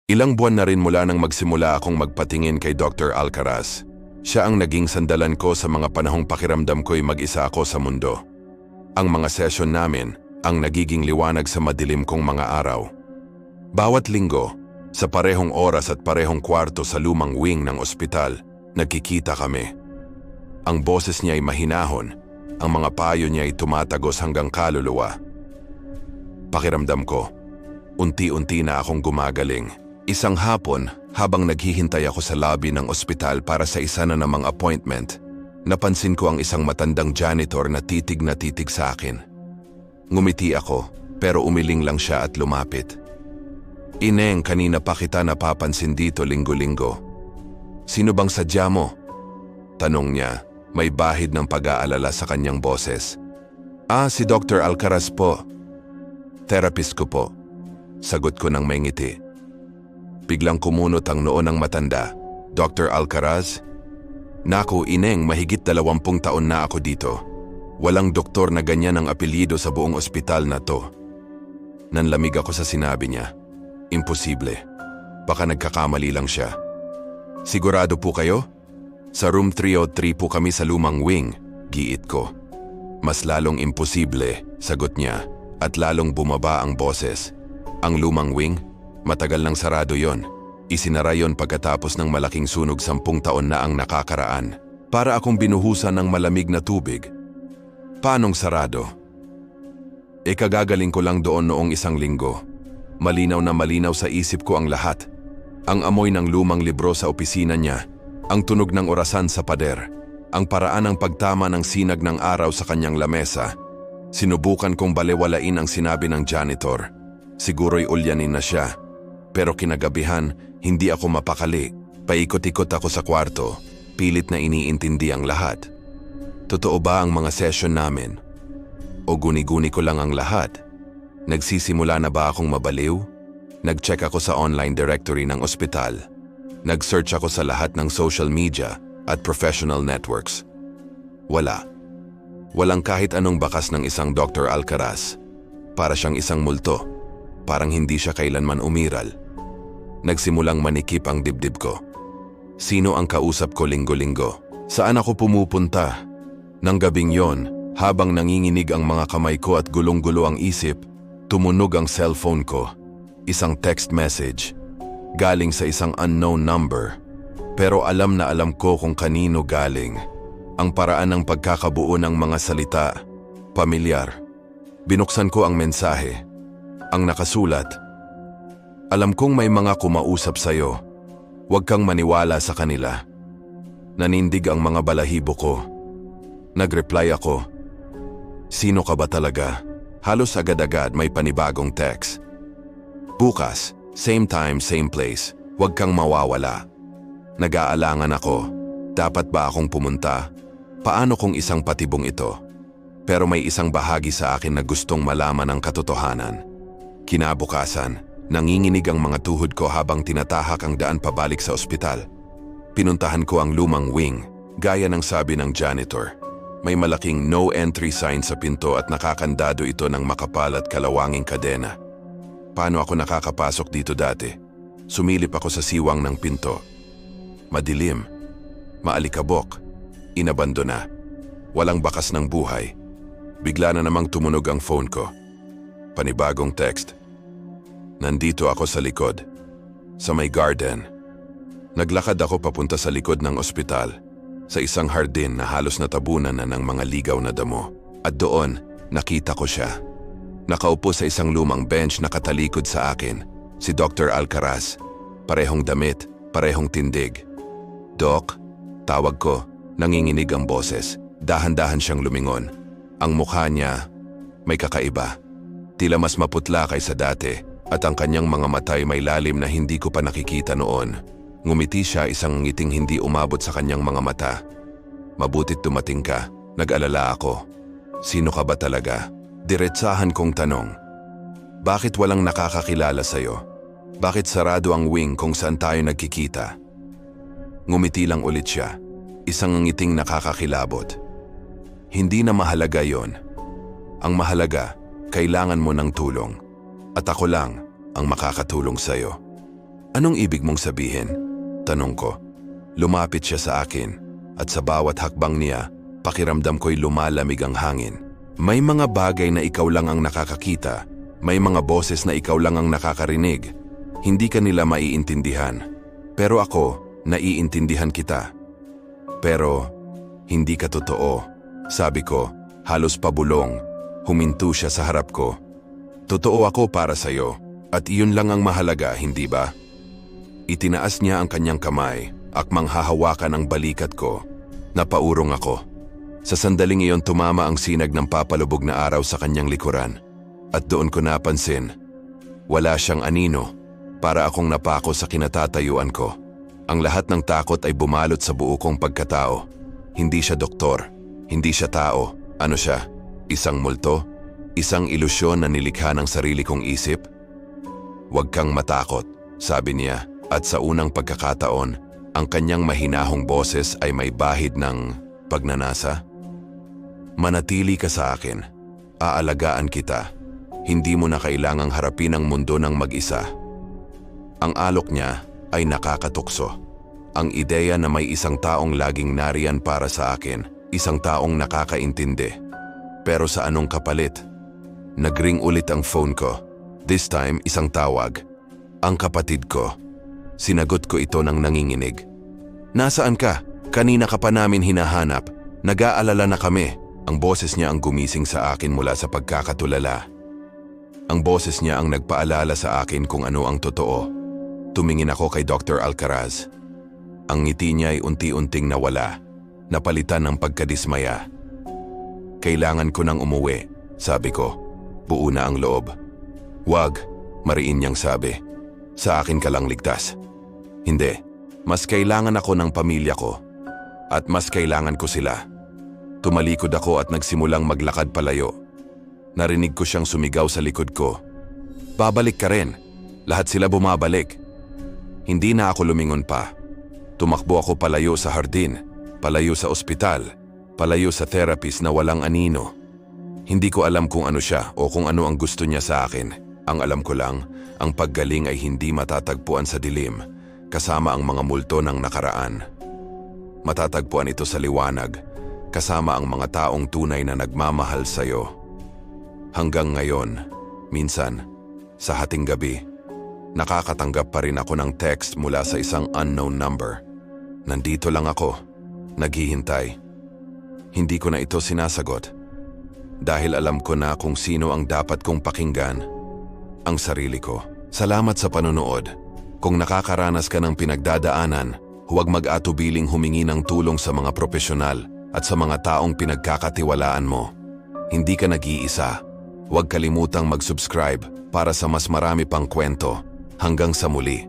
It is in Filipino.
Ilang buwan na rin mula nang magsimula akong magpatingin kay Dr. Alcaraz. Siya ang naging sandalan ko sa mga panahong pakiramdam ko'y mag-isa ako sa mundo. Ang mga session namin ang nagiging liwanag sa madilim kong mga araw. Bawat linggo, sa parehong oras at parehong kwarto sa lumang wing ng ospital, nagkikita kami. Ang boses niya ay mahinahon, ang mga payo niya ay tumatagos hanggang kaluluwa. Pakiramdam ko, unti-unti na akong gumagaling. Isang hapon, habang naghihintay ako sa lobby ng ospital para sa isa na namang appointment, napansin ko ang isang matandang janitor na titig sa akin. Ngumiti ako, pero umiling lang siya at lumapit. "Ineng, kanina pa kita napapansin dito linggo-linggo. Sino bang sadya mo?" Tanong niya, may bahid ng pag-aalala sa kanyang boses. Si Dr. Alcaraz po. Therapist ko po." Sagot ko ng may ngiti. Biglang kumunot ang noo ng matanda. "Dr. Alcaraz? Naku, Ineng, mahigit 20 taon na ako dito. Walang doktor na ganyan ang apelyido sa buong ospital na to." Nanlamig ako sa sinabi niya. Imposible. Baka nagkakamali lang siya. "Sigurado po kayo? Sa room 303 po kami sa lumang wing," giit ko. Mas lalong imposible, sagot niya, at lalong bumaba ang boses. "Ang lumang wing? Matagal nang sarado yon. Isinara yon pagkatapos ng malaking sunog 10 taon na ang nakakaraan. Para akong binuhusan ng malamig na tubig." "Paanong sarado?" Kagagaling ko lang doon noong isang linggo. Malinaw na malinaw sa isip ko ang lahat. Ang amoy ng lumang libro sa opisina niya, ang tunog ng orasan sa pader, ang paraan ng pagtama ng sinag ng araw sa kanyang lamesa. Sinubukan kong balewalain ang sinabi ng janitor. Siguro'y ulyanin na siya. Pero kinagabihan, hindi ako mapakali. Paikot-ikot ako sa kwarto, pilit na iniintindi ang lahat. Totoo ba ang mga session namin? O guni-guni ko lang ang lahat? Nagsisimula na ba akong mabaliw? Nag-check ako sa online directory ng ospital. Nag-search ako sa lahat ng social media at professional networks. Wala. Walang kahit anong bakas ng isang Dr. Alcaraz. Para siyang isang multo. Parang hindi siya kailanman umiral. Nagsimulang manikip ang dibdib ko. Sino ang kausap ko linggo-linggo? Saan ako pumupunta? Nang gabing yon, habang nanginginig ang mga kamay ko at gulong-gulo ang isip, tumunog ang cellphone ko. Isang text message. Galing sa isang unknown number. Pero alam na alam ko kung kanino galing. Ang paraan ng pagkakabuo ng mga salita, pamilyar. Binuksan ko ang mensahe. Ang nakasulat, "Alam kong may mga kumausap sa'yo. Huwag kang maniwala sa kanila." Nanindig ang mga balahibo ko. Nag-reply ako. "Sino ka ba talaga?" Halos agad-agad may panibagong text. "Bukas, same time, same place. Huwag kang mawawala." Nag-aalangan ako. Dapat ba akong pumunta? Paano kung isang patibong ito? Pero may isang bahagi sa akin na gustong malaman ang katotohanan. Kinabukasan, nanginginig ang mga tuhod ko habang tinatahak ang daan pabalik sa ospital. Pinuntahan ko ang lumang wing, gaya ng sabi ng janitor. May malaking no entry sign sa pinto at nakakandado ito ng makapal at kalawanging kadena. Paano ako nakakapasok dito dati? Sumilip ako sa siwang ng pinto. Madilim, maalikabok, inabandona, walang bakas ng buhay. Bigla na namang tumunog ang phone ko. Panibagong text. Nandito ako sa likod, sa may garden. Naglakad ako papunta sa likod ng ospital, sa isang hardin na halos natabunan na ng mga ligaw na damo. At doon, nakita ko siya. Nakaupo sa isang lumang bench na katalikod sa akin, si Dr. Alcaraz. Parehong damit, parehong tindig. "Doc?" Tawag ko, nanginginig ang boses. Dahan-dahan siyang lumingon. Ang mukha niya, may kakaiba. Tila mas maputla kaysa dati, at ang kanyang mga matay may lalim na hindi ko pa nakikita noon. Ngumiti siya, isang ngiting hindi umabot sa kanyang mga mata. "Mabutit dumating ka." Nag-alala ako. "Sino ka ba talaga?" Diretsahan kong tanong. "Bakit walang nakakakilala sa'yo? Bakit sarado ang wing kung saan tayo nagkikita?" Ngumiti lang ulit siya. Isang ngiting nakakakilabot. "Hindi na mahalaga yon. Ang mahalaga, kailangan mo ng tulong. At ako lang ang makakatulong sa'yo." Anong ibig mong sabihin? Tanong ko. Lumapit siya sa akin at sa bawat hakbang niya, pakiramdam ko'y lumalamig ang hangin. May mga bagay na ikaw lang ang nakakakita. May mga boses na ikaw lang ang nakakarinig. Hindi ka nila maiintindihan. Pero ako, naiintindihan kita. Pero, hindi ka totoo. Sabi ko, halos pabulong. Huminto siya sa harap ko. Totoo ako para sa'yo. At iyon lang ang mahalaga, hindi ba? Itinaas niya ang kanyang kamay, akmang hahawakan ang balikat ko. Napaurong ako. Sa sandaling iyon tumama ang sinag ng papalubog na araw sa kanyang likuran. At doon ko napansin, wala siyang anino, para akong napako sa kinatatayuan ko. Ang lahat ng takot ay bumalot sa buo kong pagkatao. Hindi siya doktor, hindi siya tao. Ano siya? Isang multo? Isang ilusyon na nilikha ng sarili kong isip? Huwag kang matakot, sabi niya, at sa unang pagkakataon, ang kanyang mahinahong boses ay may bahid ng pagnanasa. Manatili ka sa akin. Aalagaan kita. Hindi mo na kailangang harapin ang mundo ng mag-isa. Ang alok niya ay nakakatukso. Ang ideya na may isang taong laging nariyan para sa akin, isang taong nakakaintindi. Pero sa anong kapalit? Nagring ulit ang phone ko. This time, isang tawag. Ang kapatid ko. Sinagot ko ito ng nanginginig. Nasaan ka? Kanina ka pa namin hinahanap. Nag-aalala na kami. Ang boses niya ang gumising sa akin mula sa pagkakatulala. Ang boses niya ang nagpaalala sa akin kung ano ang totoo. Tumingin ako kay Dr. Alcaraz. Ang ngiti niya ay unti-unting nawala. Napalitan ng pagkadismaya. Kailangan ko nang umuwi, sabi ko. Buo na ang loob. Wag, mariin niyang sabi. Sa akin ka lang ligtas. Hindi, mas kailangan ako ng pamilya ko. At mas kailangan ko sila. Tumalikod ako at nagsimulang maglakad palayo. Narinig ko siyang sumigaw sa likod ko. Babalik ka rin. Lahat sila bumabalik. Hindi na ako lumingon pa. Tumakbo ako palayo sa hardin, palayo sa ospital, palayo sa therapist na walang anino. Hindi ko alam kung ano siya o kung ano ang gusto niya sa akin. Ang alam ko lang, ang paggaling ay hindi matatagpuan sa dilim, kasama ang mga multo ng nakaraan. Matatagpuan ito sa liwanag, kasama ang mga taong tunay na nagmamahal sa'yo. Hanggang ngayon, minsan, sa hating gabi, nakakatanggap pa rin ako ng text mula sa isang unknown number. Nandito lang ako, naghihintay. Hindi ko na ito sinasagot. Dahil alam ko na kung sino ang dapat kong pakinggan, ang sarili ko. Salamat sa panonood. Kung nakakaranas ka ng pinagdadaanan, huwag mag-atubiling humingi ng tulong sa mga profesional at sa mga taong pinagkakatiwalaan mo. Hindi ka nag-iisa. Huwag kalimutang mag-subscribe para sa mas marami pang kwento. Hanggang sa muli.